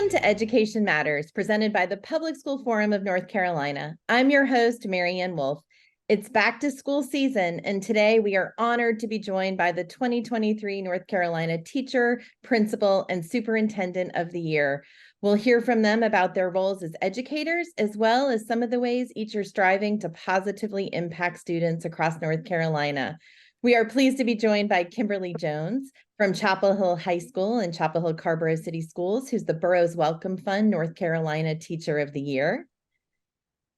Welcome to Education Matters, presented by the Public School Forum of North Carolina. I'm your host, Marianne Wolf. It's back to school season, and today we are honored to be joined by the 2023 North Carolina Teacher, Principal, and Superintendent of the Year. We'll hear from them about their roles as educators, as well as some of the ways each are striving to positively impact students across North Carolina. We are pleased to be joined by Kimberly Jones from Chapel Hill High School and Chapel Hill Carborough City Schools, who's the Borough's Welcome Fund North Carolina Teacher of the Year.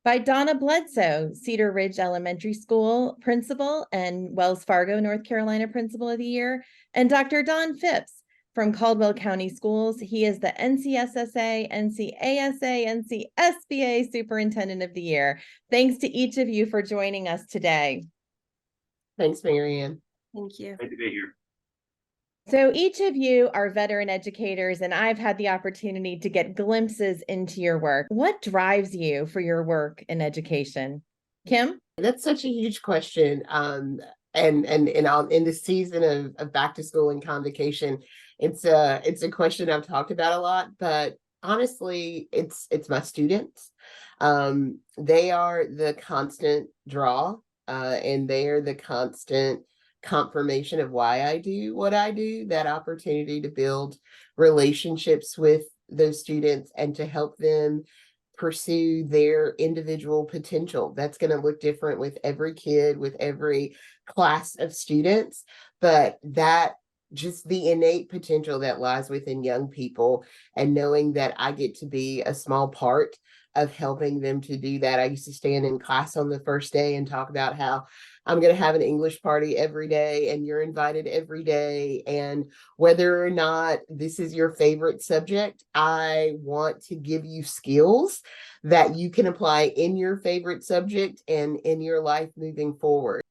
By Donna Bledsoe, Cedar Ridge Elementary School Principal and Wells Fargo, North Carolina Principal of the Year. And Dr. Don Phipps from Caldwell County Schools. He is the NCSSA, NCASA, NCSBA Superintendent of the Year. Thanks to each of you for joining us today. Thanks, Marianne. Thank you. Great to be here. So each of you are veteran educators, and I've had the opportunity to get glimpses into your work. What drives you for your work in education? Kim? That's such a huge question. And in the season of back to school and convocation, it's a question I've talked about a lot, but honestly, it's my students. They are the constant draw, and they are the constant confirmation of why I do what I do, that opportunity to build relationships with those students and to help them pursue their individual potential. That's going to look different with every kid, with every class of students, but that just the innate potential that lies within young people, and knowing that I get to be a small part of helping them to do that. I used to stand in class on the first day and talk about how I'm going to have an English party every day and you're invited every day. And whether or not this is your favorite subject, I want to give you skills that you can apply in your favorite subject and in your life moving forward.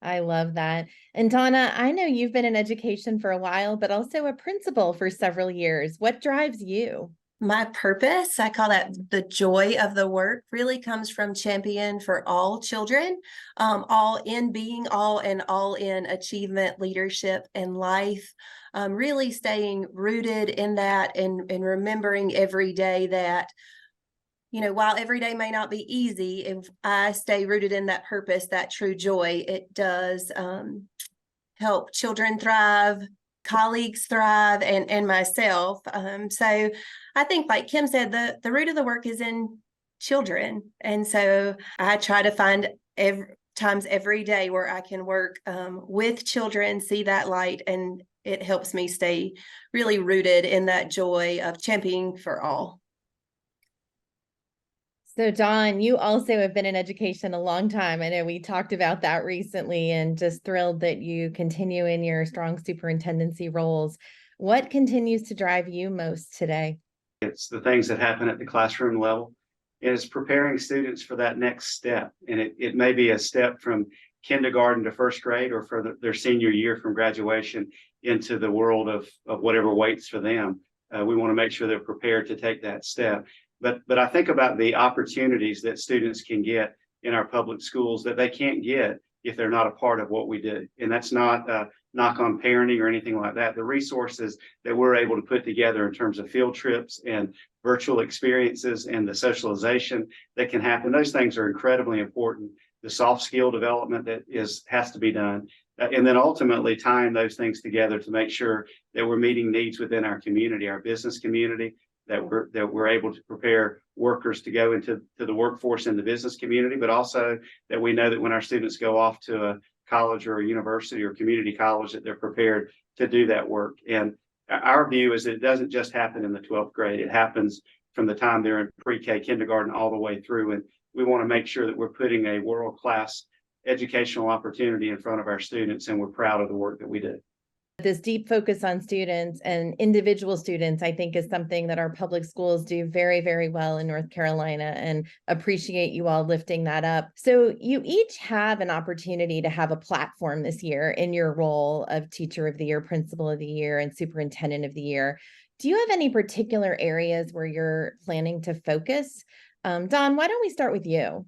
I love that. And Donna, I know you've been in education for a while, but also a principal for several years. What drives you? My purpose, I call that the joy of the work, really comes from champion for all children, all in being, all in achievement, leadership, and life. Really staying rooted in that and remembering every day that, you know, while every day may not be easy, if I stay rooted in that purpose, that true joy, it does help children thrive, colleagues thrive, and myself. So I think, like Kim said, the root of the work is in children. And so I try to find times every day where I can work with children, see that light, and it helps me stay really rooted in that joy of championing for all. So Don, you also have been in education a long time. I know we talked about that recently, and just thrilled that you continue in your strong superintendency roles. What continues to drive you most today? It's the things that happen at the classroom level. It's preparing students for that next step. And it may be a step from kindergarten to first grade, or for their senior year from graduation into the world of whatever waits for them. We want to make sure they're prepared to take that step. But I think about the opportunities that students can get in our public schools that they can't get if they're not a part of what we do. And that's not a knock on parenting or anything like that. The resources that we're able to put together in terms of field trips and virtual experiences and the socialization that can happen, those things are incredibly important. The soft skill development that has to be done. And then ultimately tying those things together to make sure that we're meeting needs within our community, our business community, that we're able to prepare workers to go into the workforce in the business community, but also that we know that when our students go off to a college or a university or community college, that they're prepared to do that work. And our view is that it doesn't just happen in the 12th grade. It happens from the time they're in pre-K, kindergarten, all the way through. And we want to make sure that we're putting a world-class educational opportunity in front of our students, and we're proud of the work that we do. This deep focus on students and individual students, I think, is something that our public schools do very, very well in North Carolina, and appreciate you all lifting that up. So you each have an opportunity to have a platform this year in your role of Teacher of the Year, Principal of the Year, and Superintendent of the Year. Do you have any particular areas where you're planning to focus? Don, why don't we start with you?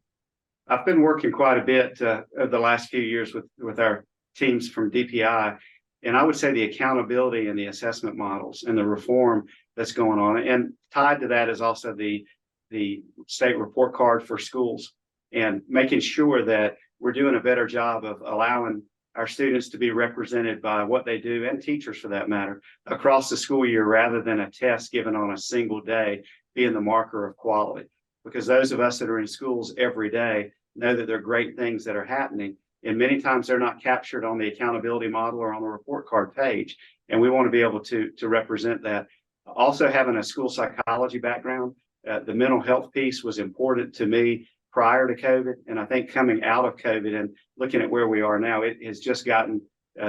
I've been working quite a bit over the last few years with our teams from DPI. And I would say the accountability and the assessment models and the reform that's going on. And tied to that is also the state report card for schools, and making sure that we're doing a better job of allowing our students to be represented by what they do, and teachers for that matter, across the school year, rather than a test given on a single day being the marker of quality. Because those of us that are in schools every day know that there are great things that are happening, and many times they're not captured on the accountability model or on the report card page. And we want to be able to represent that. Also, having a school psychology background, the mental health piece was important to me prior to COVID. And I think coming out of COVID and looking at where we are now, it has just gotten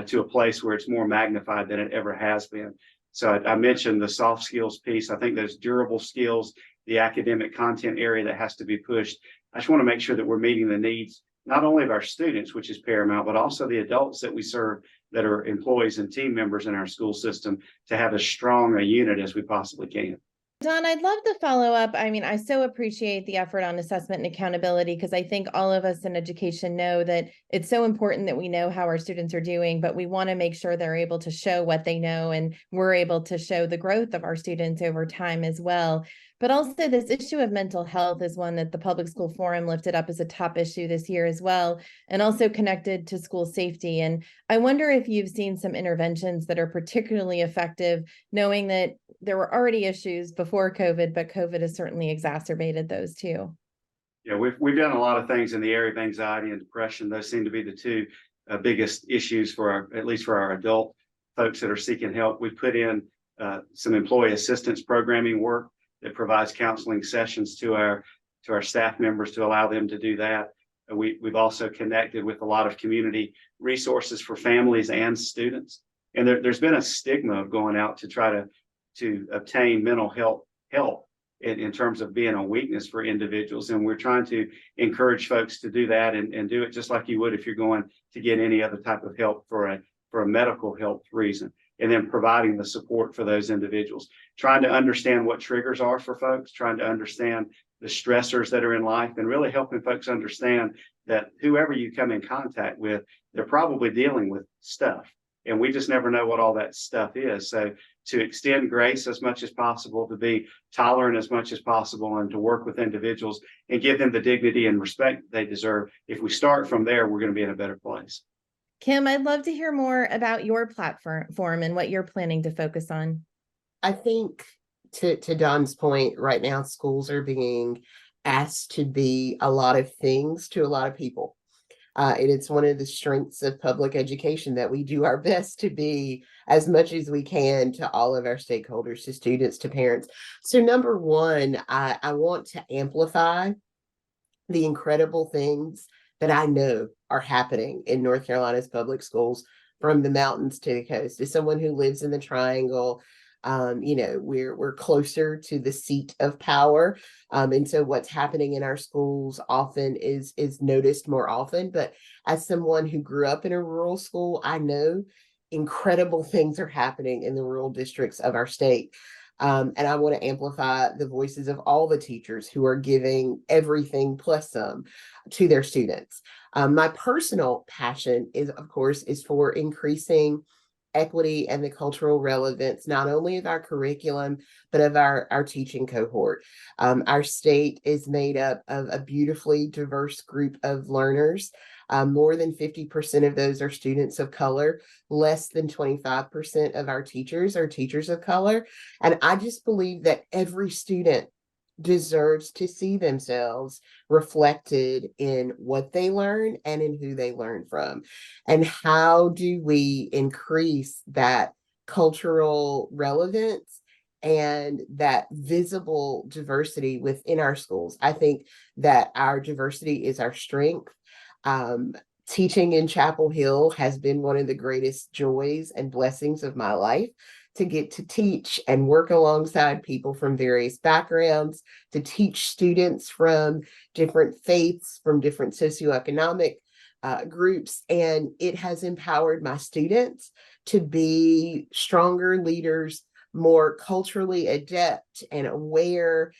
to a place where it's more magnified than it ever has been. So I mentioned the soft skills piece. I think those durable skills, the academic content area that has to be pushed. I just want to make sure that we're meeting the needs, not only of our students, which is paramount, but also the adults that we serve that are employees and team members in our school system, to have as strong a unit as we possibly can. Don, I'd love to follow up. I mean, I so appreciate the effort on assessment and accountability, because I think all of us in education know that it's so important that we know how our students are doing, but we want to make sure they're able to show what they know, and we're able to show the growth of our students over time as well. But also, this issue of mental health is one that the Public School Forum lifted up as a top issue this year as well, and also connected to school safety. And I wonder if you've seen some interventions that are particularly effective, knowing that there were already issues before COVID, but COVID has certainly exacerbated those too. Yeah, we've done a lot of things in the area of anxiety and depression. Those seem to be the two biggest issues for at least for our adult folks that are seeking help. We put in some employee assistance programming work that provides counseling sessions to our staff members to allow them to do that. We've also connected with a lot of community resources for families and students. And there's been a stigma of going out to try to obtain mental health help in terms of being a weakness for individuals. And we're trying to encourage folks to do that and do it just like you would if you're going to get any other type of help for a medical health reason. And then providing the support for those individuals, trying to understand what triggers are for folks, trying to understand the stressors that are in life, and really helping folks understand that whoever you come in contact with, they're probably dealing with stuff. And we just never know what all that stuff is. So to extend grace as much as possible, to be tolerant as much as possible, and to work with individuals and give them the dignity and respect they deserve. If we start from there, we're going to be in a better place. Kim, I'd love to hear more about your platform and what you're planning to focus on. I think to Don's point, right now, schools are being asked to be a lot of things to a lot of people. And it's one of the strengths of public education that we do our best to be as much as we can to all of our stakeholders, to students, to parents. So number one, I want to amplify the incredible things that I know are happening in North Carolina's public schools, from the mountains to the coast. As someone who lives in the Triangle, we're closer to the seat of power. And so what's happening in our schools often is noticed more often. But as someone who grew up in a rural school, I know incredible things are happening in the rural districts of our state. And I want to amplify the voices of all the teachers who are giving everything plus some to their students. My personal passion is, of course, for increasing equity and the cultural relevance, not only of our curriculum, but of our teaching cohort. Our state is made up of a beautifully diverse group of learners. More than 50% of those are students of color. Less than 25% of our teachers are teachers of color. And I just believe that every student deserves to see themselves reflected in what they learn and in who they learn from. And how do we increase that cultural relevance and that visible diversity within our schools? I think that our diversity is our strength. Teaching in Chapel Hill has been one of the greatest joys and blessings of my life, to get to teach and work alongside people from various backgrounds, to teach students from different faiths, from different socioeconomic groups. And it has empowered my students to be stronger leaders, more culturally adept and aware,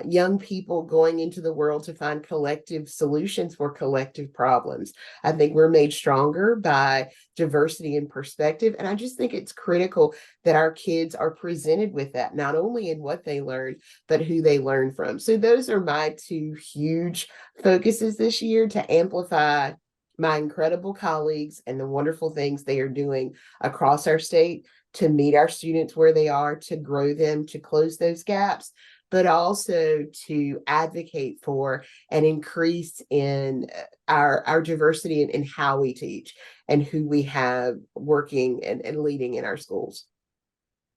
young people going into the world to find collective solutions for collective problems. I think we're made stronger by diversity and perspective. And I just think it's critical that our kids are presented with that, not only in what they learn, but who they learn from. So those are my two huge focuses this year, to amplify my incredible colleagues and the wonderful things they are doing across our state to meet our students where they are, to grow them, to close those gaps, but also to advocate for an increase in our diversity in how we teach and who we have working and leading in our schools.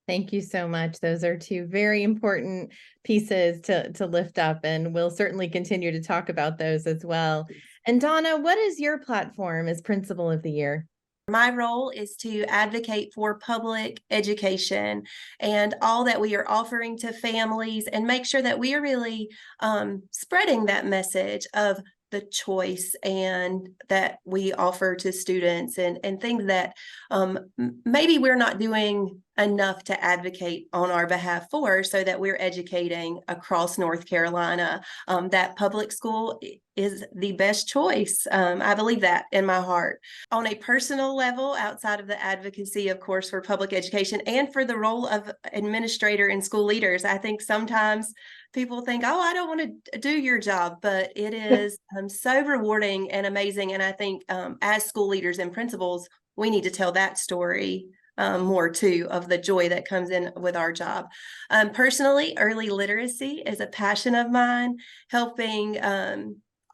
Thank you so much. Those are two very important pieces to lift up, and we'll certainly continue to talk about those as well. And Donna, what is your platform as Principal of the Year? My role is to advocate for public education and all that we are offering to families, and make sure that we are really spreading that message of the choice and that we offer to students, and things that maybe we're not doing enough to advocate on our behalf for, so that we're educating across North Carolina that public school is the best choice. I believe that in my heart. On a personal level, outside of the advocacy, of course, for public education and for the role of administrator and school leaders, I think sometimes people think, oh, I don't want to do your job, but it is so rewarding and amazing. And I think as school leaders and principals, we need to tell that story more too, of the joy that comes in with our job. Personally, early literacy is a passion of mine, helping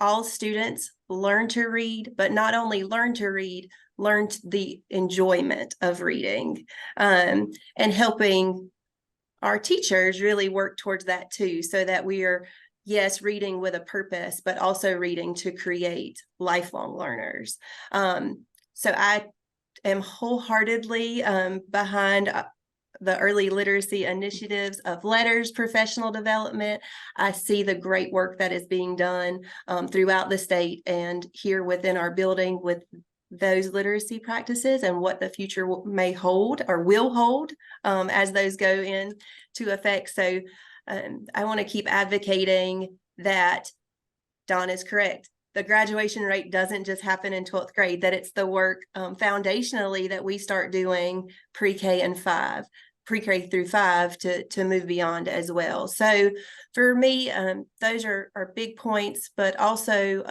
all students learn to read, but not only learn to read, learn the enjoyment of reading, and helping our teachers really work towards that too, so that we are, yes, reading with a purpose, but also reading to create lifelong learners. So I am wholeheartedly behind the early literacy initiatives of letters, professional development. I see the great work that is being done throughout the state and here within our building with those literacy practices, and what the future may hold or will hold as those go into effect. So I want to keep advocating that. Dawn is correct. The graduation rate doesn't just happen in 12th grade, that it's the work foundationally that we start doing pre-K and pre-K through 5 to move beyond as well. So for me, those are big points, but also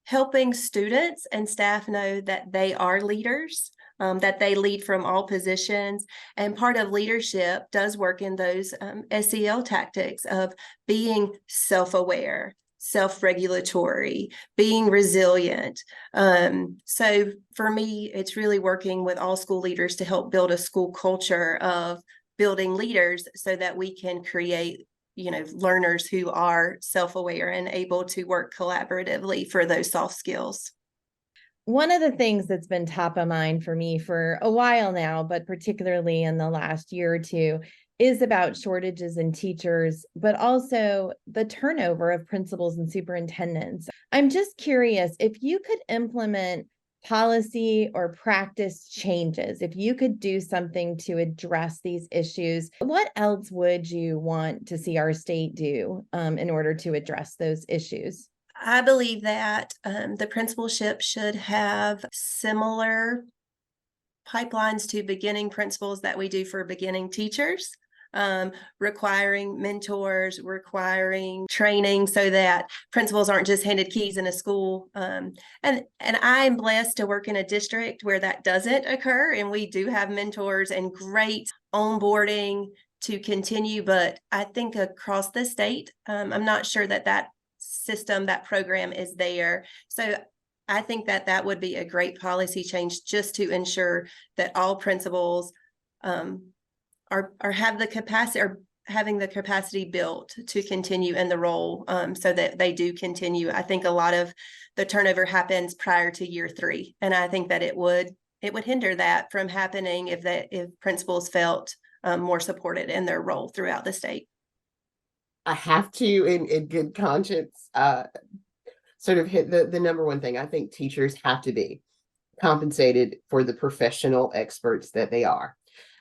helping students and staff know that they are leaders, that they lead from all positions. And part of leadership does work in those SEL tactics of being self-aware, self-regulatory, being resilient. So for me, it's really working with all school leaders to help build a school culture of building leaders, so that we can create learners who are self-aware and able to work collaboratively for those soft skills. One of the things that's been top of mind for me for a while now, but particularly in the last year or two, is about shortages in teachers, but also the turnover of principals and superintendents. I'm just curious, if you could implement policy or practice changes, if you could do something to address these issues, what else would you want to see our state do in order to address those issues? I believe that the principalship should have similar pipelines to beginning principals that we do for beginning teachers, requiring mentors, requiring training, so that principals aren't just handed keys in a school. And I'm blessed to work in a district where that doesn't occur, and we do have mentors and great onboarding to continue. But I think across the state, I'm not sure that system, that program is there. So I think that would be a great policy change, just to ensure that all principals have the capacity, or having the capacity built to continue in the role, so that they do continue. I think a lot of the turnover happens prior to year 3, and I think that it would hinder that from happening if principals felt more supported in their role throughout the state. I have to, in good conscience, sort of hit the number one thing. I think teachers have to be compensated for the professional experts that they are.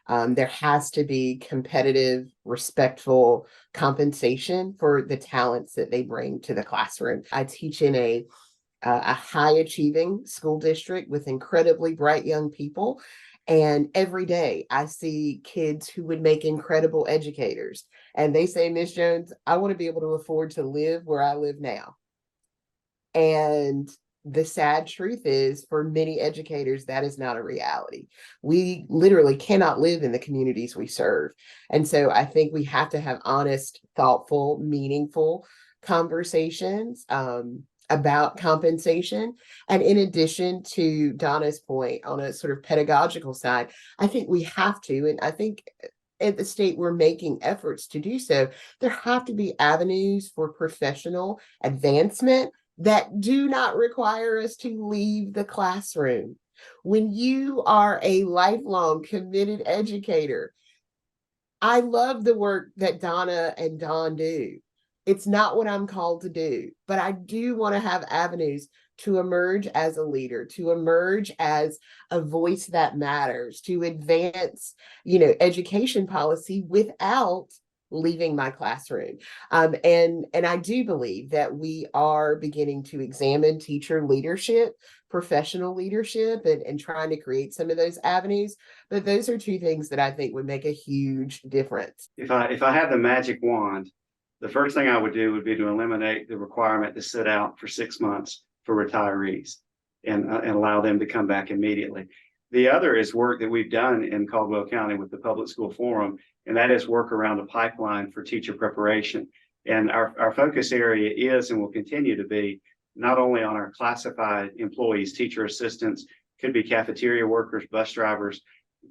There has to be competitive, respectful compensation for the talents that they bring to the classroom. I teach in a high achieving school district with incredibly bright young people. And every day I see kids who would make incredible educators. And they say, Miss Jones, I want to be able to afford to live where I live now. And the sad truth is, for many educators, that is not a reality. We literally cannot live in the communities we serve. And so I think we have to have honest, thoughtful, meaningful conversations about compensation. And in addition to Donna's point on a sort of pedagogical side, I think we have to, and I think at the state we're making efforts to do so, there have to be avenues for professional advancement that do not require us to leave the classroom. When you are a lifelong committed educator, I love the work that Donna and Don do. It's not what I'm called to do, but I do want to have avenues to emerge as a leader, to emerge as a voice that matters, to advance, education policy without leaving my classroom. And I do believe that we are beginning to examine teacher leadership, professional leadership, and trying to create some of those avenues. But those are two things that I think would make a huge difference. If I had the magic wand, the first thing I would do would be to eliminate the requirement to sit out for 6 months for retirees and allow them to come back immediately. The other is work that we've done in Caldwell County with the Public School Forum, and that is work around a pipeline for teacher preparation. And our focus area is and will continue to be not only on our classified employees, teacher assistants, could be cafeteria workers, bus drivers,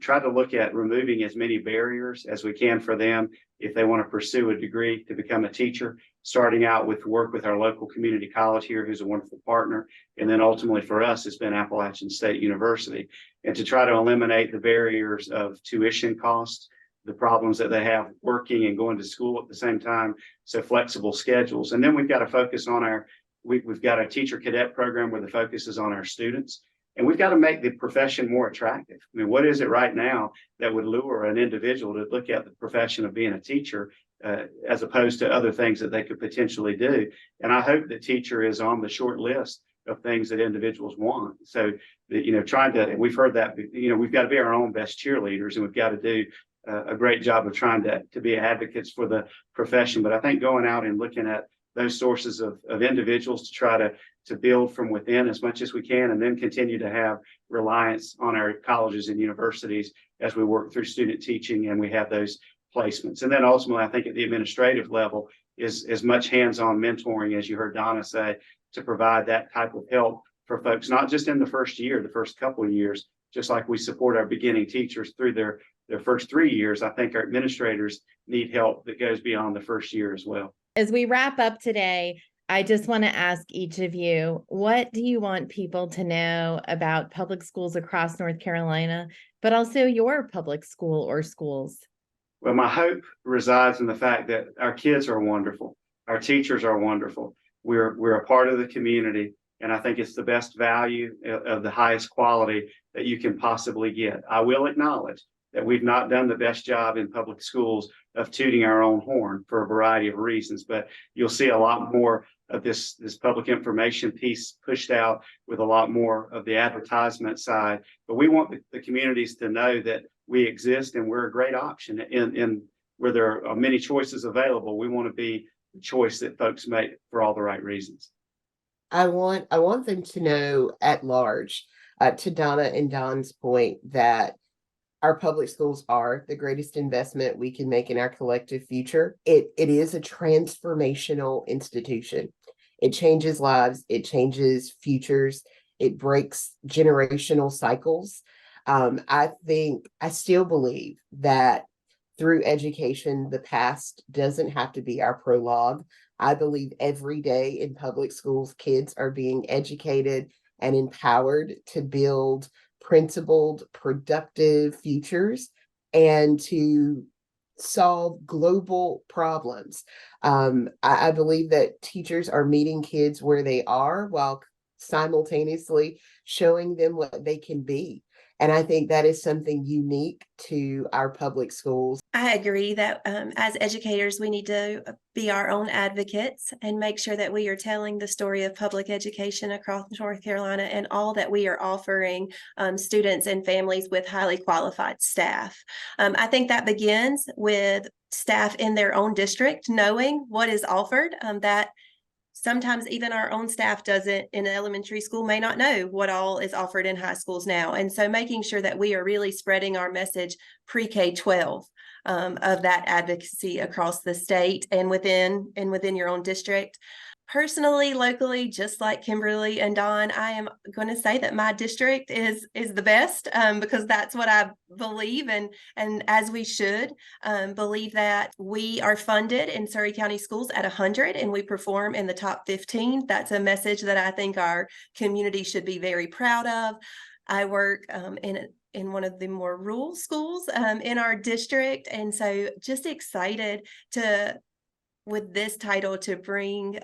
try to look at removing as many barriers as we can for them if they want to pursue a degree to become a teacher, starting out with work with our local community college here, who's a wonderful partner. And then ultimately for us, it's been Appalachian State University, and to try to eliminate the barriers of tuition costs, the problems that they have working and going to school at the same time. So flexible schedules. And then we've got to focus on we've got a teacher cadet program where the focus is on our students. And we've got to make the profession more attractive. I mean, what is it right now that would lure an individual to look at the profession of being a teacher as opposed to other things that they could potentially do? And I hope that teacher is on the short list of things that individuals want. So, that, we've heard that, we've got to be our own best cheerleaders, and we've got to do a great job of trying to be advocates for the profession. But I think going out and looking at those sources of individuals to try to build from within as much as we can, and then continue to have reliance on our colleges and universities as we work through student teaching and we have those placements. And then ultimately, I think at the administrative level is as much hands-on mentoring, as you heard Donna say, to provide that type of help for folks, not just in the first year, the first couple of years, just like we support our beginning teachers through their first 3 years. I think our administrators need help that goes beyond the first year as well. As we wrap up today, I just want to ask each of you, what do you want people to know about public schools across North Carolina, but also your public school or schools? Well, my hope resides in the fact that our kids are wonderful. Our teachers are wonderful. We're a part of the community, and I think it's the best value of the highest quality that you can possibly get. I will acknowledge that we've not done the best job in public schools of tooting our own horn for a variety of reasons, but you'll see a lot more of this public information piece pushed out with a lot more of the advertisement side. But we want the communities to know that we exist and we're a great option in where there are many choices available. We want to be the choice that folks make for all the right reasons. I want them to know at large, to Donna and Don's point, that our public schools are the greatest investment we can make in our collective future. It is a transformational institution. It changes lives. It changes futures. It breaks generational cycles. I still believe that through education, the past doesn't have to be our prologue. I believe every day in public schools, kids are being educated and empowered to build principled, productive futures and to solve global problems. I believe that teachers are meeting kids where they are while simultaneously showing them what they can be. And I think that is something unique to our public schools. I agree that as educators, we need to be our own advocates and make sure that we are telling the story of public education across North Carolina and all that we are offering students and families with highly qualified staff. I think that begins with staff in their own district knowing what is offered, that sometimes even our own staff doesn't in elementary school may not know what all is offered in high schools now. And so making sure that we are really spreading our message pre-K-12 of that advocacy across the state and within your own district. Personally, locally, just like Kimberly and Don, I am going to say that my district is the best because that's what I believe, and as we should believe that we are funded in Surrey County Schools at 100 and we perform in the top 15. That's a message that I think our community should be very proud of. I work in one of the more rural schools in our district, and so just excited with this title to bring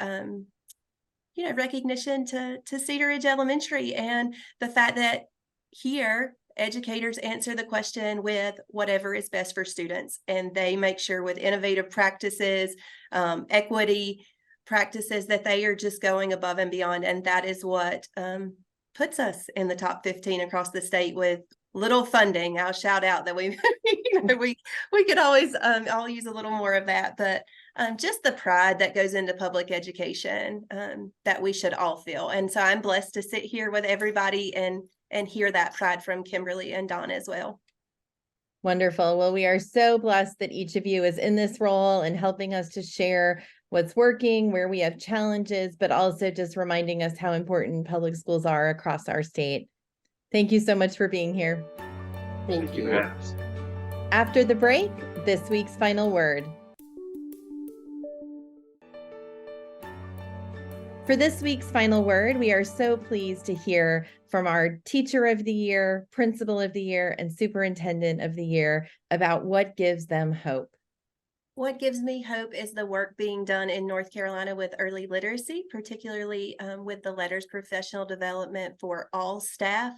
recognition to Cedar Ridge Elementary, and the fact that here educators answer the question with whatever is best for students, and they make sure with innovative practices, equity practices, that they are just going above and beyond, and that is what puts us in the top 15 across the state with little funding. I'll shout out that we could always I'll use a little more of that, but just the pride that goes into public education that we should all feel. And so I'm blessed to sit here with everybody and hear that pride from Kimberly and Donna as well. Wonderful. Well, we are so blessed that each of you is in this role and helping us to share what's working, where we have challenges, but also just reminding us how important public schools are across our state. Thank you so much for being here. Thank you. After the break, this week's final word. For this week's final word, we are so pleased to hear from our Teacher of the Year, Principal of the Year, and Superintendent of the Year about what gives them hope. What gives me hope is the work being done in North Carolina with early literacy, particularly with the LETRS professional development for all staff.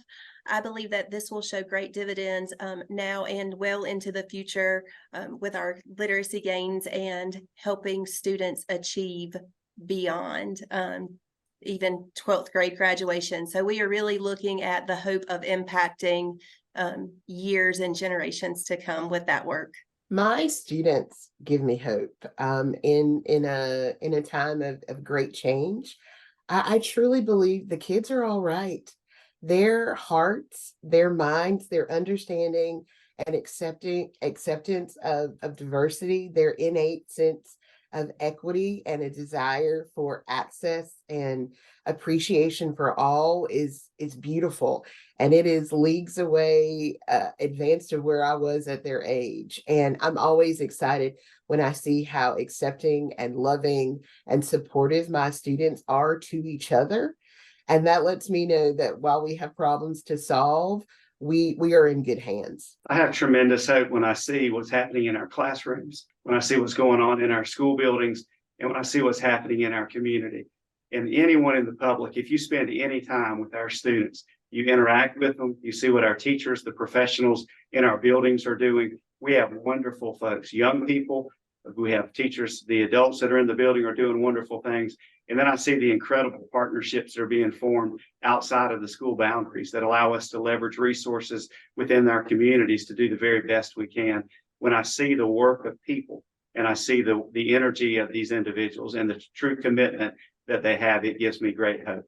I believe that this will show great dividends now and well into the future with our literacy gains and helping students achieve beyond even 12th grade graduation. So we are really looking at the hope of impacting years and generations to come with that work. My students give me hope in a time of great change. I truly believe the kids are all right. Their hearts, their minds, their understanding and acceptance of diversity, their innate sense of equity and a desire for access and appreciation for all is beautiful, and it is leagues away advanced to where I was at their age. And I'm always excited when I see how accepting and loving and supportive my students are to each other, and that lets me know that while we have problems to solve, we are in good hands. I have tremendous hope when I see what's happening in our classrooms, when I see what's going on in our school buildings, and when I see what's happening in our community. And anyone in the public, if you spend any time with our students, you interact with them, you see what our teachers, the professionals in our buildings are doing. We have wonderful folks, young people. We have teachers, the adults that are in the building are doing wonderful things. And then I see the incredible partnerships that are being formed outside of the school boundaries that allow us to leverage resources within our communities to do the very best we can. When I see the work of people and I see the energy of these individuals and the true commitment that they have, it gives me great hope.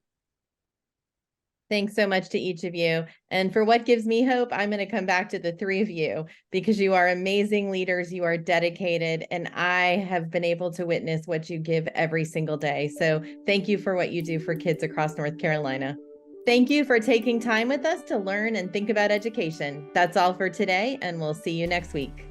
Thanks so much to each of you. And for what gives me hope, I'm going to come back to the three of you because you are amazing leaders. You are dedicated, and I have been able to witness what you give every single day. So thank you for what you do for kids across North Carolina. Thank you for taking time with us to learn and think about education. That's all for today, and we'll see you next week.